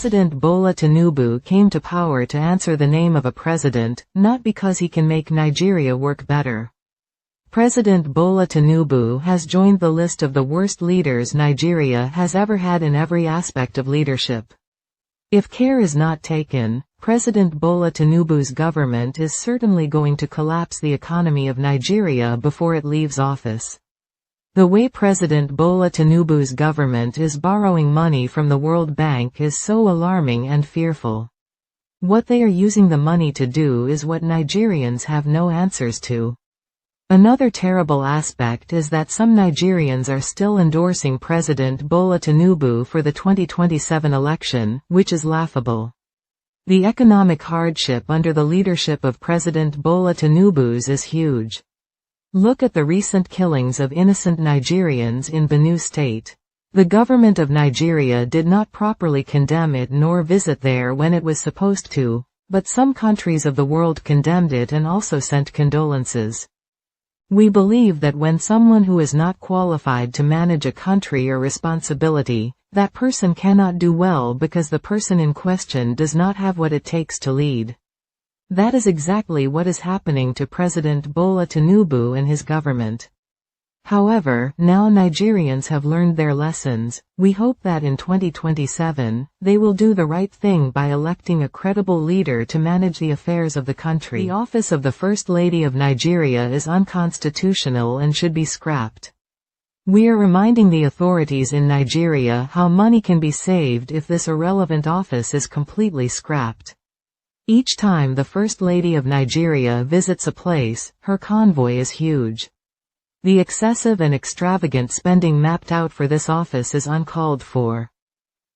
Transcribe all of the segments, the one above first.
President Bola Tinubu came to power to answer the name of a president, not because he can make Nigeria work better. President Bola Tinubu has joined the list of the worst leaders Nigeria has ever had in every aspect of leadership. If care is not taken, President Bola Tinubu's government is certainly going to collapse the economy of Nigeria before it leaves office. The way President Bola Tinubu's government is borrowing money from the World Bank is so alarming and fearful. What they are using the money to do is what Nigerians have no answers to. Another terrible aspect is that some Nigerians are still endorsing President Bola Tinubu for the 2027 election, which is laughable. The economic hardship under the leadership of President Bola Tinubu is huge. Look at the recent killings of innocent Nigerians in Benue State. The government of Nigeria did not properly condemn it nor visit there when it was supposed to, but some countries of the world condemned it and also sent condolences. We believe that when someone who is not qualified to manage a country or responsibility, that person cannot do well because the person in question does not have what it takes to lead. That is exactly what is happening to President Bola Tinubu and his government. However, now Nigerians have learned their lessons. We hope that in 2027, they will do the right thing by electing a credible leader to manage the affairs of the country. The office of the First Lady of Nigeria is unconstitutional and should be scrapped. We are reminding the authorities in Nigeria how money can be saved if this irrelevant office is completely scrapped. Each time the First Lady of Nigeria visits a place, her convoy is huge. The excessive and extravagant spending mapped out for this office is uncalled for.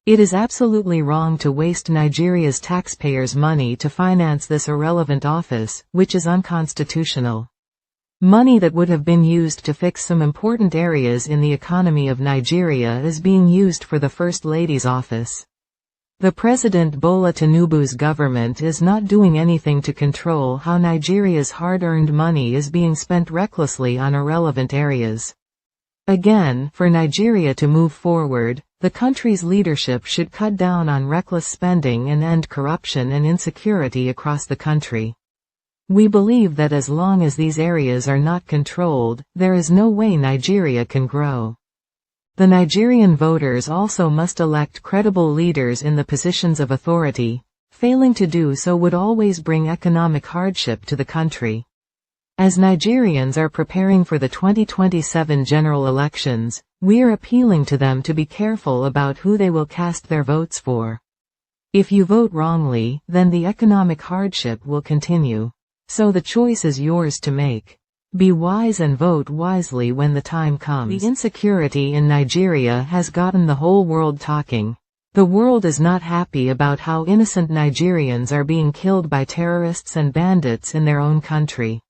It is absolutely wrong to waste Nigeria's taxpayers' money to finance this irrelevant office, which is unconstitutional. Money that would have been used to fix some important areas in the economy of Nigeria is being used for the First Lady's office. The President Bola Tinubu's government is not doing anything to control how Nigeria's hard-earned money is being spent recklessly on irrelevant areas. Again, for Nigeria to move forward, the country's leadership should cut down on reckless spending and end corruption and insecurity across the country. We believe that as long as these areas are not controlled, there is no way Nigeria can grow. The Nigerian voters also must elect credible leaders in the positions of authority. Failing to do so would always bring economic hardship to the country. As Nigerians are preparing for the 2027 general elections, we are appealing to them to be careful about who they will cast their votes for. If you vote wrongly, then the economic hardship will continue. So the choice is yours to make. Be wise and vote wisely when the time comes. The insecurity in Nigeria has gotten the whole world talking. The world is not happy about how innocent Nigerians are being killed by terrorists and bandits in their own country.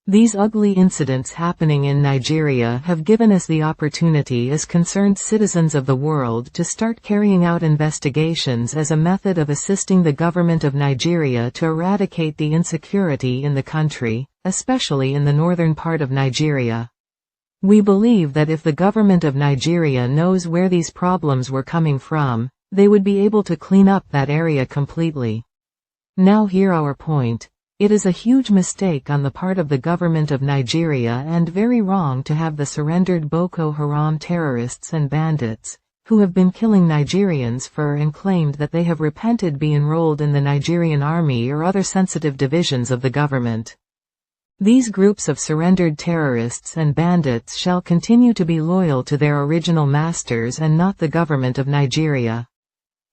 These ugly incidents happening in Nigeria have given us the opportunity as concerned citizens of the world to start carrying out investigations as a method of assisting the government of Nigeria to eradicate the insecurity in the country, especially in the northern part of Nigeria. We believe that if the government of Nigeria knows where these problems were coming from, they would be able to clean up that area completely. Now hear our point. It is a huge mistake on the part of the government of Nigeria and very wrong to have the surrendered Boko Haram terrorists and bandits, who have been killing Nigerians and claimed that they have repented be enrolled in the Nigerian army or other sensitive divisions of the government. These groups of surrendered terrorists and bandits shall continue to be loyal to their original masters and not the government of Nigeria.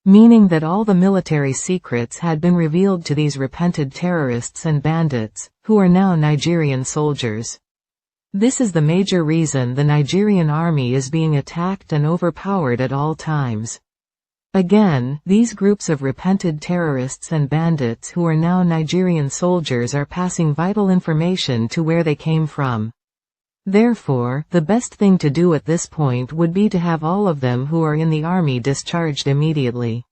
Meaning that all the military secrets had been revealed to these repented terrorists and bandits, who are now Nigerian soldiers. This is the major reason the Nigerian army is being attacked and overpowered at all times. Again, these groups of repented terrorists and bandits who are now Nigerian soldiers are passing vital information to where they came from. Therefore, the best thing to do at this point would be to have all of them who are in the army discharged immediately.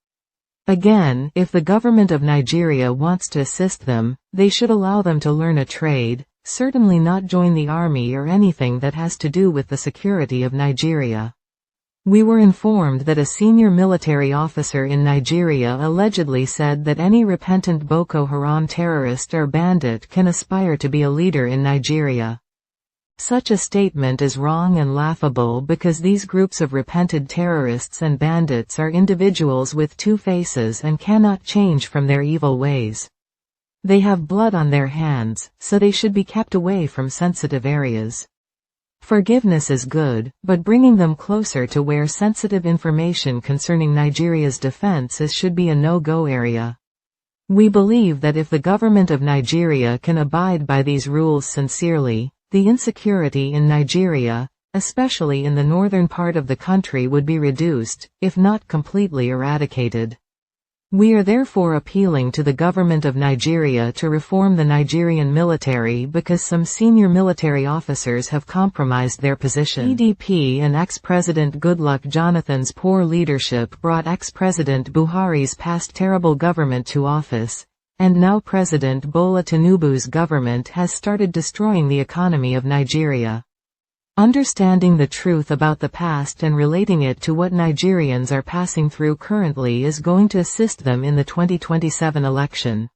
Again, if the government of Nigeria wants to assist them, they should allow them to learn a trade, certainly not join the army or anything that has to do with the security of Nigeria. We were informed that a senior military officer in Nigeria allegedly said that any repentant Boko Haram terrorist or bandit can aspire to be a leader in Nigeria. Such a statement is wrong and laughable because these groups of repented terrorists and bandits are individuals with two faces and cannot change from their evil ways. They have blood on their hands, so they should be kept away from sensitive areas. Forgiveness is good, but bringing them closer to where sensitive information concerning Nigeria's defense is should be a no-go area. We believe that if the government of Nigeria can abide by these rules sincerely, the insecurity in Nigeria, especially in the northern part of the country, would be reduced, if not completely eradicated. We are therefore appealing to the government of Nigeria to reform the Nigerian military because some senior military officers have compromised their position. PDP and ex-President Goodluck Jonathan's poor leadership brought ex-President Buhari's past terrible government to office, and now President Bola Tinubu's government has started destroying the economy of Nigeria. Understanding the truth about the past and relating it to what Nigerians are passing through currently is going to assist them in the 2027 election.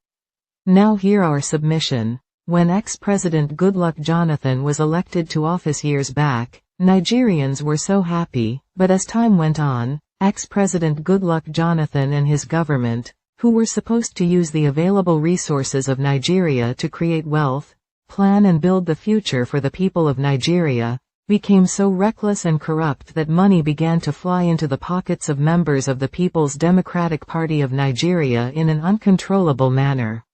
Now hear our submission. When ex-President Goodluck Jonathan was elected to office years back, Nigerians were so happy, but as time went on, ex-President Goodluck Jonathan and his government, who were supposed to use the available resources of Nigeria to create wealth, plan and build the future for the people of Nigeria, became so reckless and corrupt that money began to fly into the pockets of members of the People's Democratic Party of Nigeria in an uncontrollable manner.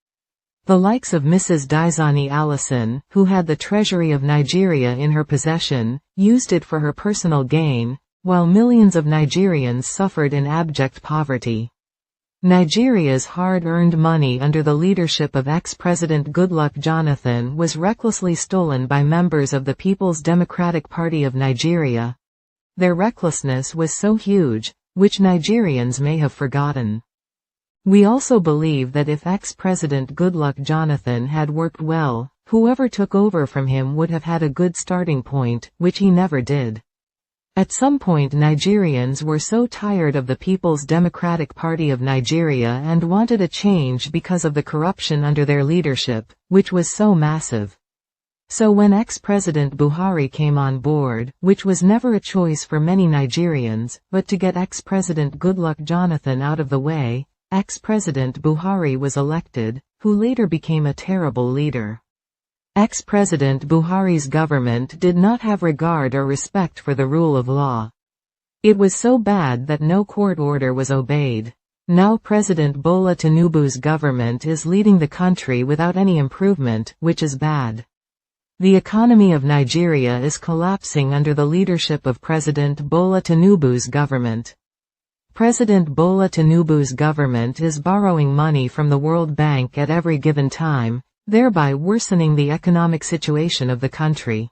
The likes of Mrs. Diezani Allison, who had the treasury of Nigeria in her possession, used it for her personal gain, while millions of Nigerians suffered in abject poverty. Nigeria's hard-earned money under the leadership of ex-President Goodluck Jonathan was recklessly stolen by members of the People's Democratic Party of Nigeria. Their recklessness was so huge, which Nigerians may have forgotten. We also believe that if ex-President Goodluck Jonathan had worked well, whoever took over from him would have had a good starting point, which he never did. At some point Nigerians were so tired of the People's Democratic Party of Nigeria and wanted a change because of the corruption under their leadership, which was so massive. So when ex-President Buhari came on board, which was never a choice for many Nigerians, but to get ex-President Goodluck Jonathan out of the way, ex-President Buhari was elected, who later became a terrible leader. Ex-President Buhari's government did not have regard or respect for the rule of law. It was so bad that no court order was obeyed. Now President Bola Tinubu's government is leading the country without any improvement, which is bad. The economy of Nigeria is collapsing under the leadership of President Bola Tinubu's government. President Bola Tinubu's government is borrowing money from the World Bank at every given time, thereby worsening the economic situation of the country.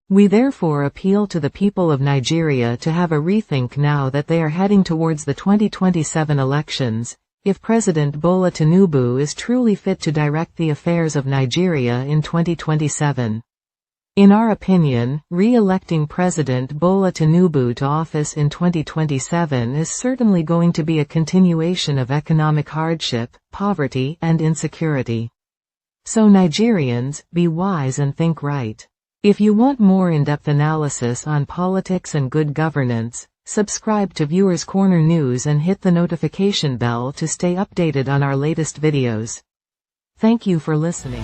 We therefore appeal to the people of Nigeria to have a rethink now that they are heading towards the 2027 elections, if President Bola Tinubu is truly fit to direct the affairs of Nigeria in 2027. In our opinion, re-electing President Bola Tinubu to office in 2027 is certainly going to be a continuation of economic hardship, poverty, and insecurity. So Nigerians, be wise and think right. If you want more in-depth analysis on politics and good governance, subscribe to Viewers Corner News and hit the notification bell to stay updated on our latest videos. Thank you for listening.